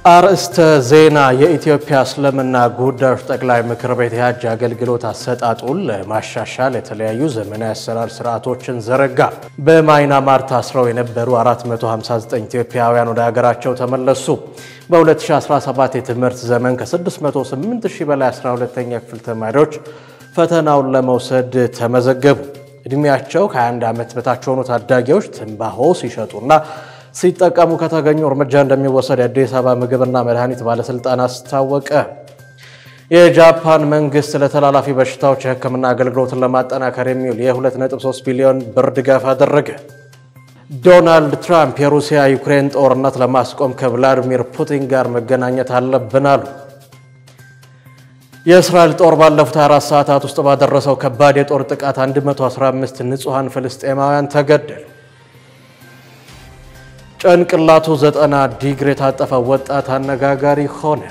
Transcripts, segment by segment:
አርእስተ ዜና የኢትዮጵያ እስልምና ጉዳዮች ጠቅላይ ምክር ቤት የሐጅ አገልግሎት አሰጣጡን ለማሻሻል የተለያዩ ዘመናዊ አሰራር ስርዓቶችን ዘረጋ። በማይናማር ታስረው የነበሩ 459 ኢትዮጵያውያን ወደ ሀገራቸው ተመለሱ። በ2017 የትምህርት ዘመን ከ608,000 በላይ 12ኛ ክፍል ተማሪዎች ፈተናውን ለመውሰድ ተመዘገቡ። እድሜያቸው ከ21 ዓመት በታች የሆኑ ታዳጊዎች ትንባሆ ሲሸጡና ሲጠቀሙ ከተገኙ እርምጃ እንደሚወሰድ የአዲስ አበባ ምግብና መድኃኒት ባለስልጣን አስታወቀ። የጃፓን መንግስት ለተላላፊ በሽታዎች የሕክምና አገልግሎትን ለማጠናከር የሚውል የ2.3 ቢሊዮን ብር ድጋፍ አደረገ። ዶናልድ ትራምፕ የሩሲያ ዩክሬን ጦርነት ለማስቆም ከቭላዲሚር ፑቲን ጋር መገናኘት አለብን አሉ። የእስራኤል ጦር ባለፉት 4 ሰዓታት ውስጥ ባደረሰው ከባድ የጦር ጥቃት 115 ንጹሃን ፍልስጤማውያን ተገደሉ። ጭንቅላቱ 90 ዲግሪ ታጠፈ ወጣት አነጋጋሪ ሆነ።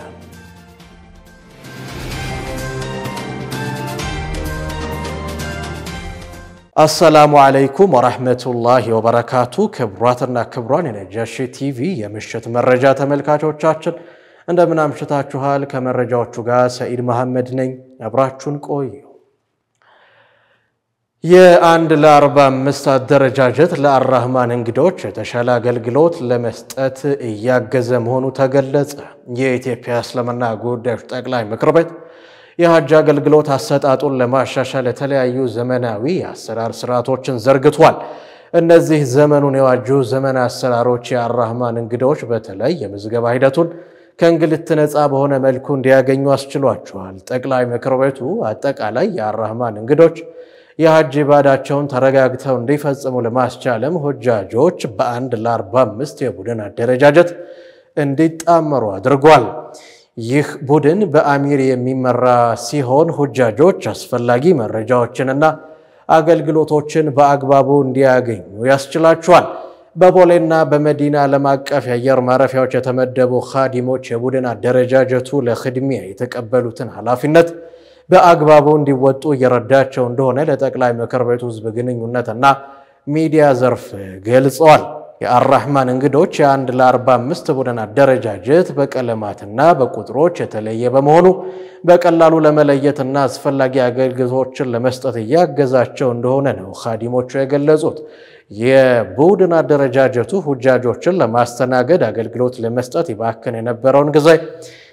አሰላሙ አለይኩም ወራህመቱላሂ ወበረካቱ። ክብራትና ክብራን የነጃሺ ቲቪ የምሽት መረጃ ተመልካቾቻችን እንደምን አምሽታችኋል? ከመረጃዎቹ ጋር ሰኢድ መሐመድ ነኝ። አብራችሁን ቆዩ። የአንድ ለ45 አደረጃጀት ለአራህማን እንግዶች የተሻለ አገልግሎት ለመስጠት እያገዘ መሆኑ ተገለጸ። የኢትዮጵያ እስልምና ጉዳዮች ጠቅላይ ምክር ቤት የሐጅ አገልግሎት አሰጣጡን ለማሻሻል የተለያዩ ዘመናዊ አሰራር ስርዓቶችን ዘርግቷል። እነዚህ ዘመኑን የዋጁ ዘመናዊ አሰራሮች የአራህማን እንግዶች በተለይ የምዝገባ ሂደቱን ከእንግልት ነፃ በሆነ መልኩ እንዲያገኙ አስችሏቸዋል። ጠቅላይ ምክር ቤቱ አጠቃላይ የአራህማን እንግዶች የሐጅ ኢባዳቸውን ተረጋግተው እንዲፈጽሙ ለማስቻለም ሁጃጆች በአንድ ለ45 የቡድን አደረጃጀት እንዲጣመሩ አድርጓል። ይህ ቡድን በአሚር የሚመራ ሲሆን ሁጃጆች አስፈላጊ መረጃዎችንና አገልግሎቶችን በአግባቡ እንዲያገኙ ያስችላቸዋል። በቦሌና በመዲና ዓለም አቀፍ የአየር ማረፊያዎች የተመደቡ ኻዲሞች የቡድን አደረጃጀቱ ለኽድሚያ የተቀበሉትን ኃላፊነት በአግባቡ እንዲወጡ እየረዳቸው እንደሆነ ለጠቅላይ ምክር ቤቱ ህዝብ ግንኙነትና ሚዲያ ዘርፍ ገልጸዋል። የአራህማን እንግዶች የአንድ ለ45 ቡድን አደረጃጀት በቀለማትና በቁጥሮች የተለየ በመሆኑ በቀላሉ ለመለየትና አስፈላጊ አገልግሎቶችን ለመስጠት እያገዛቸው እንደሆነ ነው ኻዲሞቹ የገለጹት። የቡድን አደረጃጀቱ ሁጃጆችን ለማስተናገድ አገልግሎት ለመስጠት ይባክን የነበረውን ጊዜ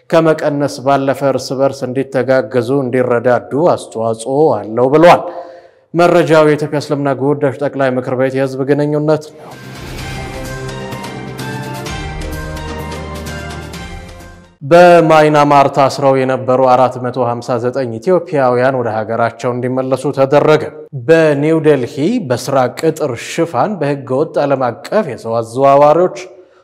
ከመቀነስ ባለፈ እርስ በርስ እንዲተጋገዙ እንዲረዳዱ አስተዋጽኦ አለው ብለዋል። መረጃው የኢትዮጵያ እስልምና ጉዳዮች ጠቅላይ ምክር ቤት የህዝብ ግንኙነት ነው። በማይናማር ታስረው የነበሩ 459 ኢትዮጵያውያን ወደ ሀገራቸው እንዲመለሱ ተደረገ። በኒው ዴልሂ በስራ ቅጥር ሽፋን በህገወጥ ዓለም አቀፍ የሰው አዘዋዋሪዎች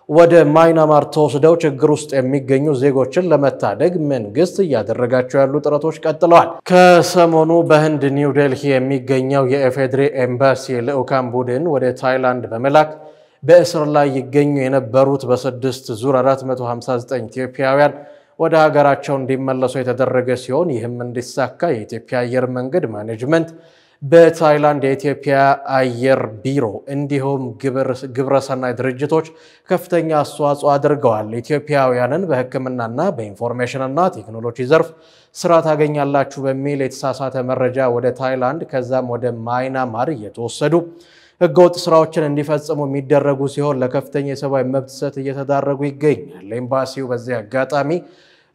ወደ ማይናማር ተወስደው ችግር ውስጥ የሚገኙ ዜጎችን ለመታደግ መንግስት እያደረጋቸው ያሉ ጥረቶች ቀጥለዋል። ከሰሞኑ በህንድ ኒው ዴልሂ የሚገኘው የኢፌዴሪ ኤምባሲ ልዑካን ቡድን ወደ ታይላንድ በመላክ በእስር ላይ ይገኙ የነበሩት በ6 ዙር 459 ኢትዮጵያውያን ወደ ሀገራቸው እንዲመለሱ የተደረገ ሲሆን ይህም እንዲሳካ የኢትዮጵያ አየር መንገድ ማኔጅመንት በታይላንድ የኢትዮጵያ አየር ቢሮ እንዲሁም ግብረሰናይ ድርጅቶች ከፍተኛ አስተዋጽኦ አድርገዋል። ኢትዮጵያውያንን በሕክምናና በኢንፎርሜሽንና ቴክኖሎጂ ዘርፍ ስራ ታገኛላችሁ በሚል የተሳሳተ መረጃ ወደ ታይላንድ ከዛም ወደ ማይናማር እየተወሰዱ ህገወጥ ስራዎችን እንዲፈጽሙ የሚደረጉ ሲሆን ለከፍተኛ የሰብአዊ መብት ጥሰት እየተዳረጉ ይገኛል። ኤምባሲው በዚህ አጋጣሚ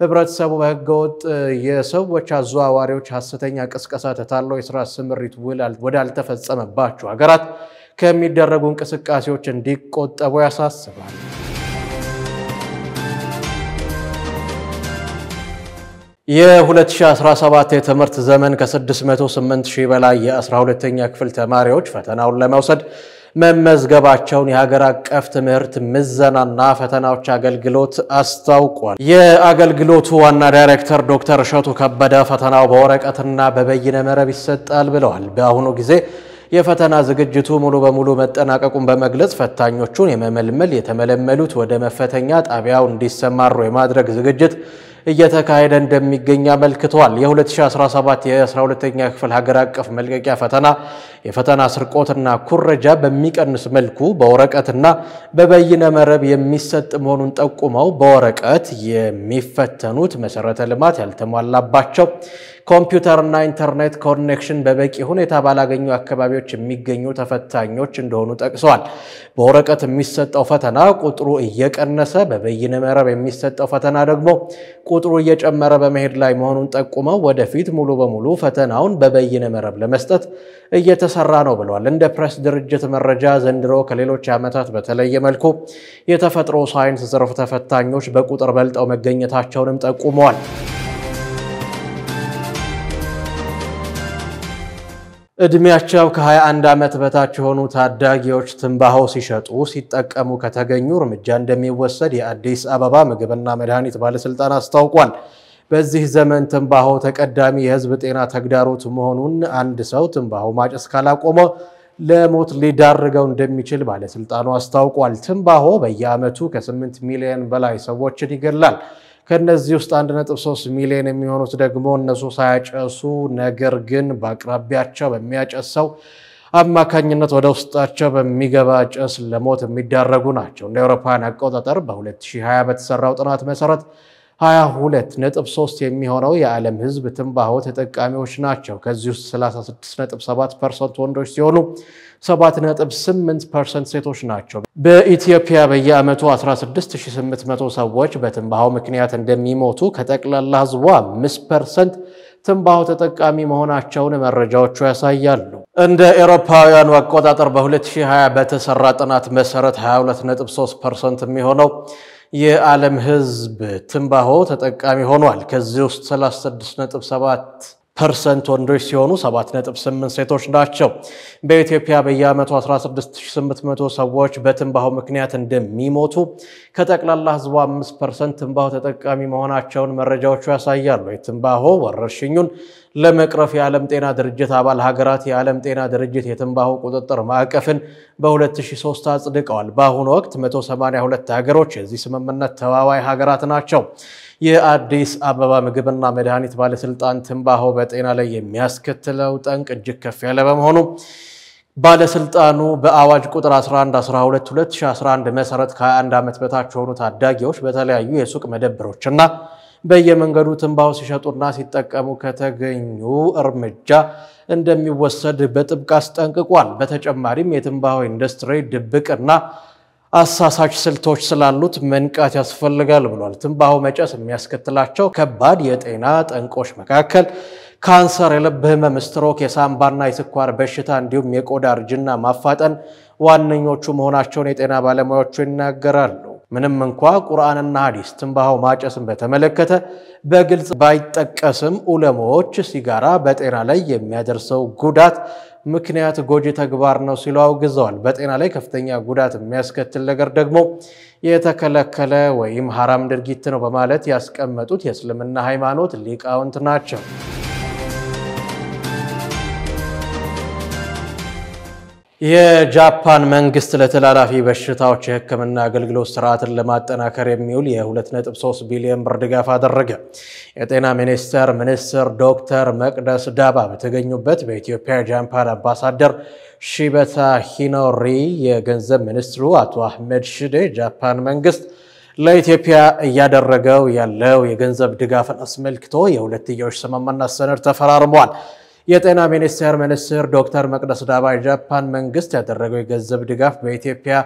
ህብረተሰቡ በህገወጥ የሰዎች አዘዋዋሪዎች ሐሰተኛ ቅስቀሳ ተታለው የሥራ ስምሪት ወዳልተፈጸመባቸው ሀገራት ከሚደረጉ እንቅስቃሴዎች እንዲቆጠቡ ያሳስባል። የ2017 የትምህርት ዘመን ከ608,000 በላይ የ12ኛ ክፍል ተማሪዎች ፈተናውን ለመውሰድ መመዝገባቸውን የሀገር አቀፍ ትምህርት ምዘናና ፈተናዎች አገልግሎት አስታውቋል። የአገልግሎቱ ዋና ዳይሬክተር ዶክተር እሸቱ ከበደ ፈተናው በወረቀትና በበይነ መረብ ይሰጣል ብለዋል። በአሁኑ ጊዜ የፈተና ዝግጅቱ ሙሉ በሙሉ መጠናቀቁን በመግለጽ ፈታኞቹን የመመልመል የተመለመሉት ወደ መፈተኛ ጣቢያው እንዲሰማሩ የማድረግ ዝግጅት እየተካሄደ እንደሚገኝ አመልክቷል። የ2017 የ12ኛ ክፍል ሀገር አቀፍ መልቀቂያ ፈተና የፈተና ስርቆትና ኩረጃ በሚቀንስ መልኩ በወረቀትና በበይነ መረብ የሚሰጥ መሆኑን ጠቁመው በወረቀት የሚፈተኑት መሰረተ ልማት ያልተሟላባቸው ኮምፒውተርና ኢንተርኔት ኮኔክሽን በበቂ ሁኔታ ባላገኙ አካባቢዎች የሚገኙ ተፈታኞች እንደሆኑ ጠቅሰዋል። በወረቀት የሚሰጠው ፈተና ቁጥሩ እየቀነሰ በበይነ መረብ የሚሰጠው ፈተና ደግሞ ቁጥሩ እየጨመረ በመሄድ ላይ መሆኑን ጠቁመው ወደፊት ሙሉ በሙሉ ፈተናውን በበይነ መረብ ለመስጠት እየተሰራ ነው ብለዋል። እንደ ፕሬስ ድርጅት መረጃ ዘንድሮ ከሌሎች ዓመታት በተለየ መልኩ የተፈጥሮ ሳይንስ ዘርፍ ተፈታኞች በቁጥር በልጠው መገኘታቸውንም ጠቁመዋል። እድሜያቸው ከ21 ዓመት በታች የሆኑ ታዳጊዎች ትንባሆ ሲጠቀሙ ከተገኙ እርምጃ እንደሚወሰድ የአዲስ አበባ ምግብና መድኃኒት ባለስልጣን አስታውቋል። በዚህ ዘመን ትንባሆ ተቀዳሚ የህዝብ ጤና ተግዳሮት መሆኑን አንድ ሰው ትንባሆ ማጨስ ካላቆመ ለሞት ሊዳርገው እንደሚችል ባለስልጣኑ አስታውቋል። ትንባሆ በየዓመቱ ከ8 ሚሊዮን በላይ ሰዎችን ይገላል። ከነዚህ ውስጥ 1.3 ሚሊዮን የሚሆኑት ደግሞ እነሱ ሳያጨሱ ነገር ግን በአቅራቢያቸው በሚያጨሰው አማካኝነት ወደ ውስጣቸው በሚገባ ጭስ ለሞት የሚዳረጉ ናቸው። እንደ አውሮፓውያን አቆጣጠር በ2020 በተሰራው ጥናት መሰረት 22.3 የሚሆነው የዓለም ህዝብ ትንባሆ ተጠቃሚዎች ናቸው። ከዚህ ውስጥ 36.7% ወንዶች ሲሆኑ 7.8% ሴቶች ናቸው። በኢትዮጵያ በየዓመቱ 16800 ሰዎች በትንባሆ ምክንያት እንደሚሞቱ ከጠቅላላ ህዝቡ 5% ትንባሆ ተጠቃሚ መሆናቸውን መረጃዎቹ ያሳያሉ። እንደ አውሮፓውያኑ አቆጣጠር በ2020 በተሰራ ጥናት መሰረት 22.3% የሚሆነው የዓለም ህዝብ ትንባሆ ተጠቃሚ ሆኗል። ከዚህ ውስጥ 36.7% ወንዶች ሲሆኑ 7.8% ሴቶች ናቸው። በኢትዮጵያ በየዓመቱ 16800 ሰዎች በትንባሆ ምክንያት እንደሚሞቱ ከጠቅላላ ህዝቡ 5% ትንባሆ ተጠቃሚ መሆናቸውን መረጃዎቹ ያሳያሉ። የትንባሆ ወረርሽኙን ለመቅረፍ የዓለም ጤና ድርጅት አባል ሀገራት የዓለም ጤና ድርጅት የትንባሆ ቁጥጥር ማዕቀፍን በ2003 አጽድቀዋል። በአሁኑ ወቅት 182 ሀገሮች የዚህ ስምምነት ተዋዋይ ሀገራት ናቸው። የአዲስ አበባ ምግብና መድኃኒት ባለስልጣን ትንባሆ በጤና ላይ የሚያስከትለው ጠንቅ እጅግ ከፍ ያለ በመሆኑ ባለስልጣኑ በአዋጅ ቁጥር 11/12/2011 መሰረት ከ21 ዓመት በታች የሆኑ ታዳጊዎች በተለያዩ የሱቅ መደብሮችና በየመንገዱ ትንባሆ ሲሸጡና ሲጠቀሙ ከተገኙ እርምጃ እንደሚወሰድ በጥብቅ አስጠንቅቋል። በተጨማሪም የትንባሆ ኢንዱስትሪ ድብቅና አሳሳች ስልቶች ስላሉት መንቃት ያስፈልጋል ብሏል። ትንባሆ መጨስ የሚያስከትላቸው ከባድ የጤና ጠንቆች መካከል ካንሰር፣ የልብ ህመም፣ ስትሮክ፣ የሳምባና የስኳር በሽታ እንዲሁም የቆዳ እርጅና ማፋጠን ዋነኞቹ መሆናቸውን የጤና ባለሙያዎቹ ይናገራሉ። ምንም እንኳ ቁርአንና ሐዲስ ትንባሆ ማጨስን በተመለከተ በግልጽ ባይጠቀስም ዑለማዎች ሲጋራ በጤና ላይ የሚያደርሰው ጉዳት ምክንያት ጎጂ ተግባር ነው ሲሉ አውግዘዋል። በጤና ላይ ከፍተኛ ጉዳት የሚያስከትል ነገር ደግሞ የተከለከለ ወይም ሐራም ድርጊት ነው በማለት ያስቀመጡት የእስልምና ሃይማኖት ሊቃውንት ናቸው። የጃፓን መንግስት ለተላላፊ በሽታዎች የሕክምና አገልግሎት ስርዓትን ለማጠናከር የሚውል የ2.3 ቢሊዮን ብር ድጋፍ አደረገ። የጤና ሚኒስትር ዶክተር መቅደስ ዳባ በተገኙበት በኢትዮጵያ ጃፓን አምባሳደር ሺበታ ሂኖሪ፣ የገንዘብ ሚኒስትሩ አቶ አህመድ ሺዴ ጃፓን መንግስት ለኢትዮጵያ እያደረገው ያለው የገንዘብ ድጋፍን አስመልክቶ የሁለትዮሽ ስምምነት ሰነድ ተፈራርመዋል። የጤና ሚኒስትር ዶክተር መቅደስ ዳባ ጃፓን መንግስት ያደረገው የገንዘብ ድጋፍ በኢትዮጵያ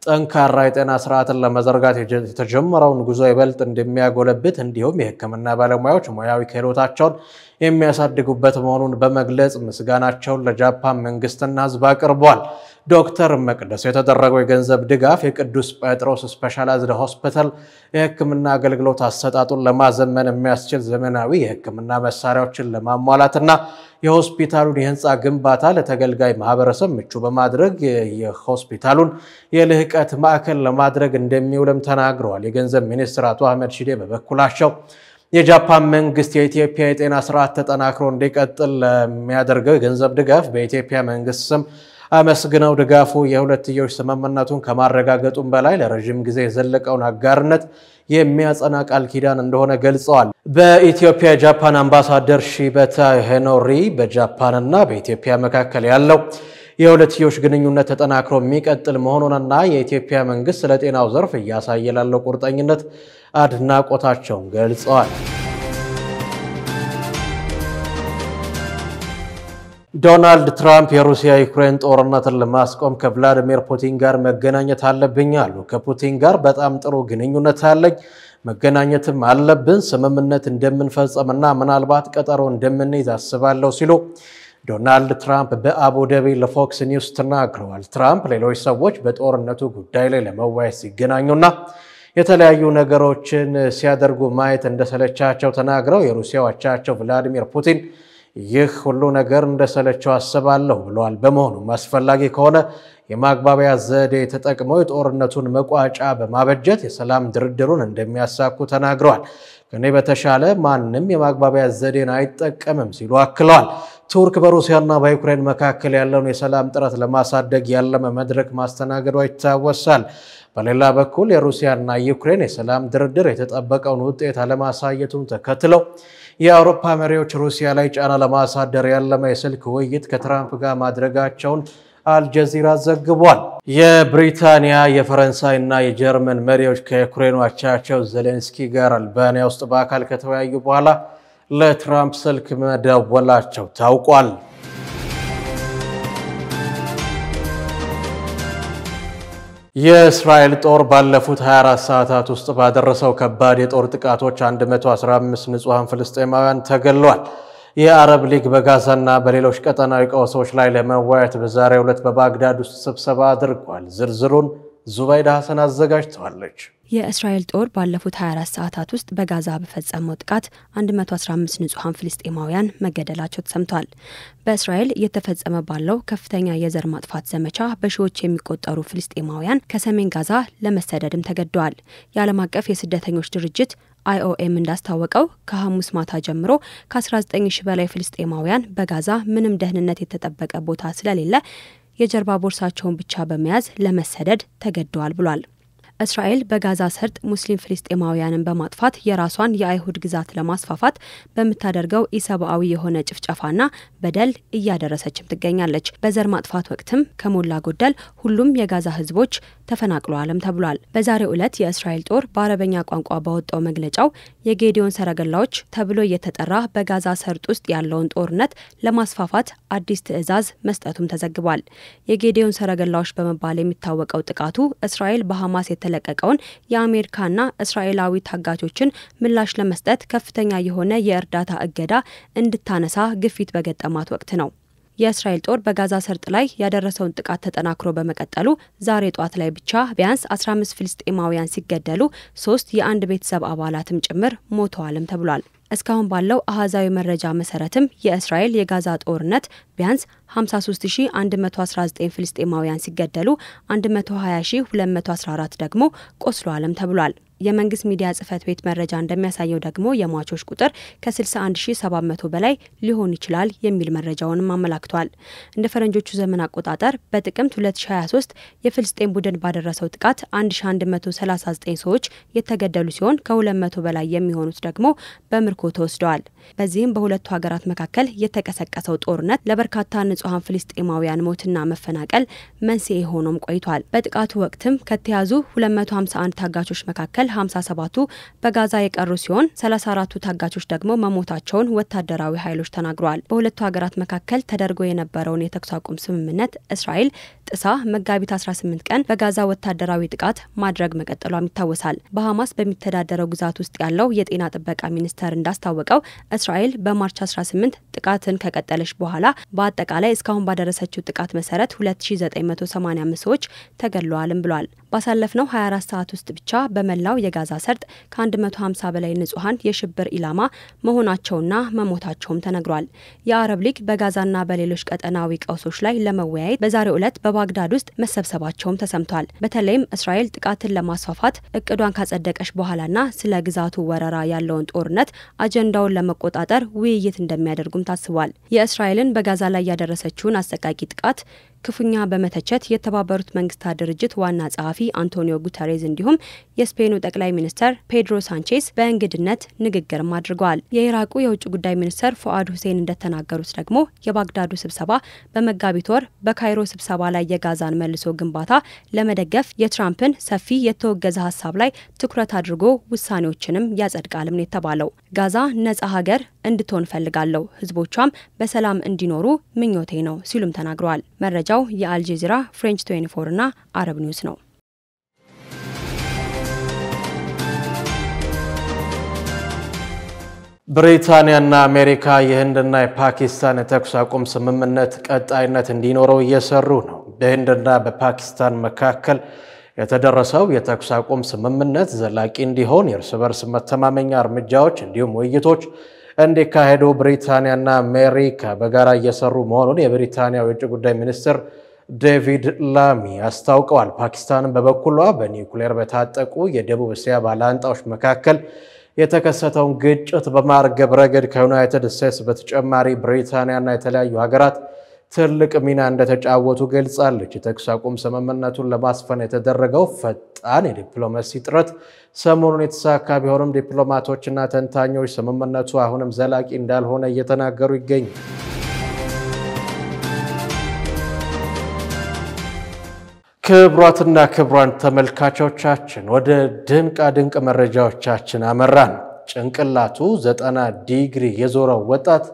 ጠንካራ የጤና ስርዓትን ለመዘርጋት የተጀመረውን ጉዞ ይበልጥ እንደሚያጎለብት እንዲሁም የሕክምና ባለሙያዎች ሙያዊ ክህሎታቸውን የሚያሳድጉበት መሆኑን በመግለጽ ምስጋናቸውን ለጃፓን መንግስትና ህዝብ አቅርበዋል። ዶክተር መቅደስ የተደረገው የገንዘብ ድጋፍ የቅዱስ ጴጥሮስ ስፔሻላይዝድ ሆስፒታል የሕክምና አገልግሎት አሰጣጡን ለማዘመን የሚያስችል ዘመናዊ የሕክምና መሳሪያዎችን ለማሟላትና የሆስፒታሉን የህንፃ ግንባታ ለተገልጋይ ማህበረሰብ ምቹ በማድረግ የሆስፒታሉን የልህቀት ማዕከል ለማድረግ እንደሚውልም ተናግረዋል። የገንዘብ ሚኒስትር አቶ አህመድ ሺዴ በበኩላቸው የጃፓን መንግስት የኢትዮጵያ የጤና ስርዓት ተጠናክሮ እንዲቀጥል ለሚያደርገው የገንዘብ ድጋፍ በኢትዮጵያ መንግስት ስም አመስግነው ድጋፉ የሁለትዮሽ ስምምነቱን ከማረጋገጡም በላይ ለረጅም ጊዜ የዘለቀውን አጋርነት የሚያጸና ቃል ኪዳን እንደሆነ ገልጸዋል። በኢትዮጵያ ጃፓን አምባሳደር ሺበታ ሄኖሪ በጃፓንና በኢትዮጵያ መካከል ያለው የሁለትዮሽ ግንኙነት ተጠናክሮ የሚቀጥል መሆኑንና የኢትዮጵያ መንግስት ለጤናው ዘርፍ እያሳየ ላለው ቁርጠኝነት አድናቆታቸውን ገልጸዋል። ዶናልድ ትራምፕ የሩሲያ ዩክሬን ጦርነትን ለማስቆም ከቭላዲሚር ፑቲን ጋር መገናኘት አለብኝ አሉ። ከፑቲን ጋር በጣም ጥሩ ግንኙነት አለኝ፣ መገናኘትም አለብን፣ ስምምነት እንደምንፈጽምና ምናልባት ቀጠሮ እንደምንይዝ አስባለሁ ሲሉ ዶናልድ ትራምፕ በአቡዳቢ ለፎክስ ኒውስ ተናግረዋል። ትራምፕ ሌሎች ሰዎች በጦርነቱ ጉዳይ ላይ ለመወያየት ሲገናኙና የተለያዩ ነገሮችን ሲያደርጉ ማየት እንደሰለቻቸው ተናግረው የሩሲያው አቻቸው ቭላዲሚር ፑቲን ይህ ሁሉ ነገር እንደሰለቸው አስባለሁ ብለዋል። በመሆኑም አስፈላጊ ከሆነ የማግባቢያ ዘዴ ተጠቅመው የጦርነቱን መቋጫ በማበጀት የሰላም ድርድሩን እንደሚያሳኩ ተናግረዋል። ከኔ በተሻለ ማንም የማግባቢያ ዘዴን አይጠቀምም ሲሉ አክለዋል። ቱርክ በሩሲያና በዩክሬን መካከል ያለውን የሰላም ጥረት ለማሳደግ ያለመ መድረክ ማስተናገዷ ይታወሳል። በሌላ በኩል የሩሲያና ዩክሬን የሰላም ድርድር የተጠበቀውን ውጤት አለማሳየቱን ተከትለው የአውሮፓ መሪዎች ሩሲያ ላይ ጫና ለማሳደር ያለመ የስልክ ውይይት ከትራምፕ ጋር ማድረጋቸውን አልጀዚራ ዘግቧል። የብሪታንያ የፈረንሳይና የጀርመን መሪዎች ከዩክሬኑ አቻቸው ዜሌንስኪ ጋር አልባኒያ ውስጥ በአካል ከተወያዩ በኋላ ለትራምፕ ስልክ መደወላቸው ታውቋል። የእስራኤል ጦር ባለፉት 24 ሰዓታት ውስጥ ባደረሰው ከባድ የጦር ጥቃቶች 115 ንጹሃን ፍልስጤማውያን ተገድለዋል። የአረብ ሊግ በጋዛና በሌሎች ቀጠናዊ ቀውሶች ላይ ለመወያየት በዛሬው ዕለት በባግዳድ ውስጥ ስብሰባ አድርጓል። ዝርዝሩን ዙባይዳ ሐሰን አዘጋጅተዋለች። የእስራኤል ጦር ባለፉት 24 ሰዓታት ውስጥ በጋዛ በፈጸመው ጥቃት 115 ንጹሃን ፍልስጤማውያን መገደላቸው ተሰምቷል። በእስራኤል እየተፈጸመ ባለው ከፍተኛ የዘር ማጥፋት ዘመቻ በሺዎች የሚቆጠሩ ፍልስጤማውያን ከሰሜን ጋዛ ለመሰደድም ተገደዋል። የዓለም አቀፍ የስደተኞች ድርጅት IOM እንዳስታወቀው ከሐሙስ ማታ ጀምሮ ከ19000 በላይ ፍልስጤማውያን በጋዛ ምንም ደህንነት የተጠበቀ ቦታ ስለሌለ የጀርባ ቦርሳቸውን ብቻ በመያዝ ለመሰደድ ተገደዋል ብሏል። እስራኤል በጋዛ ሰርጥ ሙስሊም ፍልስጤማውያንን በማጥፋት የራሷን የአይሁድ ግዛት ለማስፋፋት በምታደርገው ኢሰብአዊ የሆነ ጭፍጨፋና በደል እያደረሰችም ትገኛለች። በዘር ማጥፋት ወቅትም ከሞላ ጎደል ሁሉም የጋዛ ህዝቦች ተፈናቅለዋልም ተብሏል። በዛሬው ዕለት የእስራኤል ጦር በአረበኛ ቋንቋ ባወጣው መግለጫው የጌዲዮን ሰረገላዎች ተብሎ እየተጠራ በጋዛ ሰርጥ ውስጥ ያለውን ጦርነት ለማስፋፋት አዲስ ትዕዛዝ መስጠቱም ተዘግቧል። የጌዲዮን ሰረገላዎች በመባል የሚታወቀው ጥቃቱ እስራኤል በሐማስ የተለቀቀውን የአሜሪካና እስራኤላዊ ታጋቾችን ምላሽ ለመስጠት ከፍተኛ የሆነ የእርዳታ እገዳ እንድታነሳ ግፊት በገጠማት ወቅት ነው። የእስራኤል ጦር በጋዛ ሰርጥ ላይ ያደረሰውን ጥቃት ተጠናክሮ በመቀጠሉ ዛሬ ጧት ላይ ብቻ ቢያንስ 15 ፍልስጤማውያን ሲገደሉ 3 የአንድ ቤተሰብ አባላትም ጭምር ሞተዋልም ተብሏል። እስካሁን ባለው አሃዛዊ መረጃ መሰረትም የእስራኤል የጋዛ ጦርነት ቢያንስ 53119 ፍልስጤማውያን ሲገደሉ 120214 ደግሞ ቆስለዋልም ተብሏል። የመንግስት ሚዲያ ጽህፈት ቤት መረጃ እንደሚያሳየው ደግሞ የሟቾች ቁጥር ከ61700 በላይ ሊሆን ይችላል የሚል መረጃውንም አመላክቷል። እንደ ፈረንጆቹ ዘመን አቆጣጠር በጥቅምት 2023 የፍልስጤም ቡድን ባደረሰው ጥቃት 1139 ሰዎች የተገደሉ ሲሆን ከ200 በላይ የሚሆኑት ደግሞ በምርኮ ተወስደዋል። በዚህም በሁለቱ ሀገራት መካከል የተቀሰቀሰው ጦርነት ለበርካታ ንጹሃን ፍልስጤማውያን ሞትና መፈናቀል መንስኤ ሆኖም ቆይቷል። በጥቃቱ ወቅትም ከተያዙ 251 ታጋቾች መካከል 57ቱ በጋዛ የቀሩ ሲሆን 34ቱ ታጋቾች ደግሞ መሞታቸውን ወታደራዊ ኃይሎች ተናግረዋል። በሁለቱ ሀገራት መካከል ተደርጎ የነበረውን የተኩስ አቁም ስምምነት እስራኤል ጥሳ መጋቢት 18 ቀን በጋዛ ወታደራዊ ጥቃት ማድረግ መቀጠሏም ይታወሳል። በሐማስ በሚተዳደረው ግዛት ውስጥ ያለው የጤና ጥበቃ ሚኒስቴር እንዳስታወቀው እስራኤል በማርች 18 ጥቃትን ከቀጠለች በኋላ በአጠቃላይ እስካሁን ባደረሰችው ጥቃት መሰረት 2985 ሰዎች ተገድለዋልም ብሏል። ባሳለፍነው 24 ሰዓት ውስጥ ብቻ በመላው የጋዛ ሰርጥ ከ150 በላይ ንጹሃን የሽብር ኢላማ መሆናቸውና መሞታቸውም ተነግሯል። የአረብ ሊግ በጋዛና በሌሎች ቀጠናዊ ቀውሶች ላይ ለመወያየት በዛሬው ዕለት በባግዳድ ውስጥ መሰብሰባቸውም ተሰምቷል። በተለይም እስራኤል ጥቃትን ለማስፋፋት እቅዷን ካጸደቀች በኋላና ስለ ግዛቱ ወረራ ያለውን ጦርነት አጀንዳውን ለመቆጣጠር ውይይት እንደሚያደርጉም ታስቧል። የእስራኤልን በጋዛ ላይ ያደረሰችውን አሰቃቂ ጥቃት ክፉኛ በመተቸት የተባበሩት መንግስታት ድርጅት ዋና ጸሐፊ አንቶኒዮ ጉተሬዝ እንዲሁም የስፔኑ ጠቅላይ ሚኒስትር ፔድሮ ሳንቼዝ በእንግድነት ንግግርም አድርገዋል። የኢራቁ የውጭ ጉዳይ ሚኒስትር ፉአድ ሁሴን እንደተናገሩት ደግሞ የባግዳዱ ስብሰባ በመጋቢት ወር በካይሮ ስብሰባ ላይ የጋዛን መልሶ ግንባታ ለመደገፍ የትራምፕን ሰፊ የተወገዘ ሀሳብ ላይ ትኩረት አድርጎ ውሳኔዎችንም ያጸድቃልም ነው የተባለው። ጋዛ ነጻ ሀገር እንድትሆን ፈልጋለሁ፣ ህዝቦቿም በሰላም እንዲኖሩ ምኞቴ ነው ሲሉም ተናግረዋል። መረጃው የአልጀዚራ፣ ፍሬንች 24 እና አረብ ኒውስ ነው። ብሪታንያና አሜሪካ የህንድና የፓኪስታን የተኩስ አቁም ስምምነት ቀጣይነት እንዲኖረው እየሰሩ ነው። በህንድና በፓኪስታን መካከል የተደረሰው የተኩስ አቁም ስምምነት ዘላቂ እንዲሆን የእርስ በርስ መተማመኛ እርምጃዎች እንዲሁም ውይይቶች እንዲካሄዱ ብሪታንያና አሜሪካ በጋራ እየሰሩ መሆኑን የብሪታንያ የውጭ ጉዳይ ሚኒስትር ዴቪድ ላሚ አስታውቀዋል። ፓኪስታን በበኩሏ በኒውክሌር በታጠቁ የደቡብ እስያ ባላንጣዎች መካከል የተከሰተውን ግጭት በማርገብ ረገድ ከዩናይትድ ስቴትስ በተጨማሪ ብሪታንያና የተለያዩ ሀገራት ትልቅ ሚና እንደተጫወቱ ገልጻለች። የተኩስ አቁም ስምምነቱን ለማስፈን የተደረገው ፈጣን የዲፕሎማሲ ጥረት ሰሞኑን የተሳካ ቢሆንም ዲፕሎማቶችና ተንታኞች ስምምነቱ አሁንም ዘላቂ እንዳልሆነ እየተናገሩ ይገኛሉ። ክቡራትና ክቡራን ተመልካቾቻችን ወደ ድንቅ መረጃዎቻችን አመራን። ጭንቅላቱ 90 ዲግሪ የዞረው ወጣት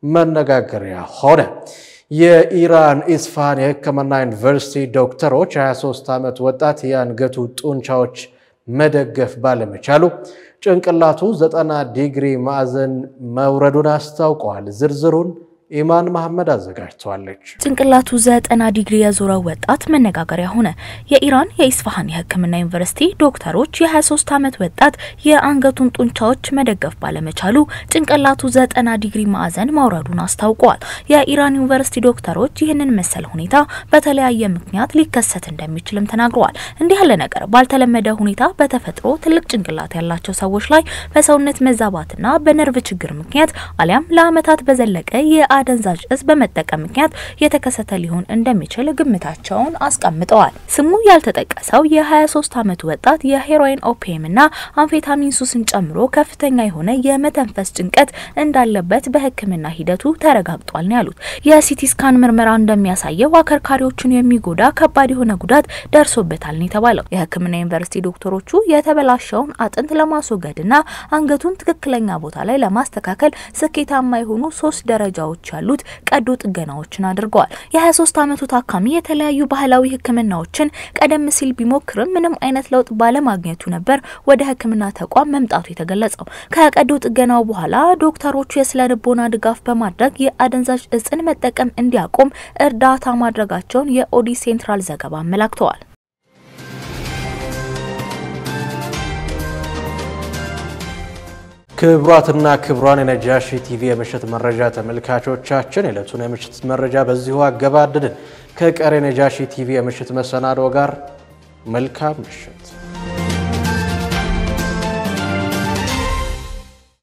መነጋገሪያ ሆነ። የኢራን ኢስፋሃን የሕክምና ዩኒቨርሲቲ ዶክተሮች 23 ዓመት ወጣት የአንገቱ ጡንቻዎች መደገፍ ባለመቻሉ ጭንቅላቱ 90 ዲግሪ ማዕዘን መውረዱን አስታውቀዋል። ዝርዝሩን ኢማን መሐመድ አዘጋጅቷለች። ጭንቅላቱ 90 ዲግሪ የዞረው ወጣት መነጋገሪያ ሆነ። የኢራን የኢስፋሃን የሕክምና ዩኒቨርሲቲ ዶክተሮች የ23 ዓመት ወጣት የአንገቱን ጡንቻዎች መደገፍ ባለመቻሉ ጭንቅላቱ 90 ዲግሪ ማዕዘን መውረዱን አስታውቀዋል። የኢራን ዩኒቨርሲቲ ዶክተሮች ይህንን መሰል ሁኔታ በተለያየ ምክንያት ሊከሰት እንደሚችልም ተናግረዋል። እንዲህ ያለ ነገር ባልተለመደ ሁኔታ በተፈጥሮ ትልቅ ጭንቅላት ያላቸው ሰዎች ላይ በሰውነት መዛባትና በነርቭ ችግር ምክንያት አሊያም ለዓመታት በዘለቀ አደንዛዥ እጽ በመጠቀም ምክንያት የተከሰተ ሊሆን እንደሚችል ግምታቸውን አስቀምጠዋል። ስሙ ያልተጠቀሰው የ23 ዓመት ወጣት የሄሮይን ኦፒየም እና አምፌታሚን ሱስን ጨምሮ ከፍተኛ የሆነ የመተንፈስ ጭንቀት እንዳለበት በሕክምና ሂደቱ ተረጋግጧል ነው ያሉት። የሲቲ ስካን ምርመራ እንደሚያሳየው አከርካሪዎችን የሚጎዳ ከባድ የሆነ ጉዳት ደርሶበታል ነው የተባለው። የሕክምና ዩኒቨርሲቲ ዶክተሮቹ የተበላሸውን አጥንት ለማስወገድና አንገቱን ትክክለኛ ቦታ ላይ ለማስተካከል ስኬታማ የሆኑ 3 ደረጃዎች ያሉት ቀዶ ጥገናዎችን አድርገዋል። የ23 ዓመቱ ታካሚ የተለያዩ ባህላዊ ህክምናዎችን ቀደም ሲል ቢሞክርም ምንም አይነት ለውጥ ባለማግኘቱ ነበር ወደ ህክምና ተቋም መምጣቱ የተገለጸው። ከቀዶ ጥገናው በኋላ ዶክተሮቹ የስነ ልቦና ድጋፍ በማድረግ የአደንዛዥ እጽን መጠቀም እንዲያቆም እርዳታ ማድረጋቸውን የኦዲ ሴንትራል ዘገባ አመላክተዋል። ክቡራትና ክቡራን የነጃሺ ቲቪ የምሽት መረጃ ተመልካቾቻችን የዕለቱን የምሽት መረጃ በዚሁ አገባደድን። ከቀሪ ነጃሺ ቲቪ የምሽት መሰናዶ ጋር መልካም ምሽት።